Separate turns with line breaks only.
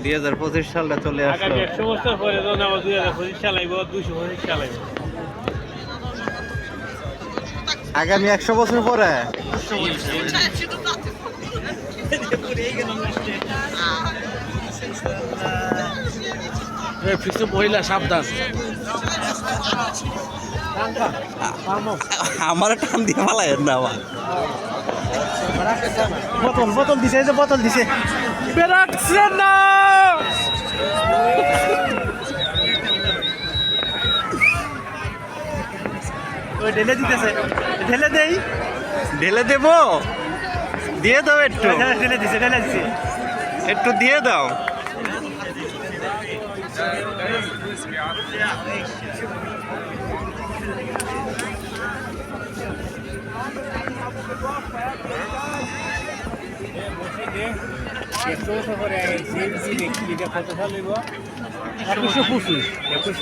2025 সালটা চলে আসলো।
আগামী 100 বছর পরে যখন আবার 2025 সাল আইব 225 সাল আইব।
আগামী 100 বছর পরে
ফিক্স মহিলা সাবধান।
আমার টান দিয়ে ফালাই না আমার
বোতল দিছে, এই যে বোতল দিছে, বেরাচ্ছে না। ওই ঢেলে দিতেছে, ঢেলে দেই,
ঢেলে দেব, দিয়ে দাও একটু,
ঢেলে দিছে, ঢেলে দিছে।
একটু দিয়ে দাও।
কত সাল হইব? 2125।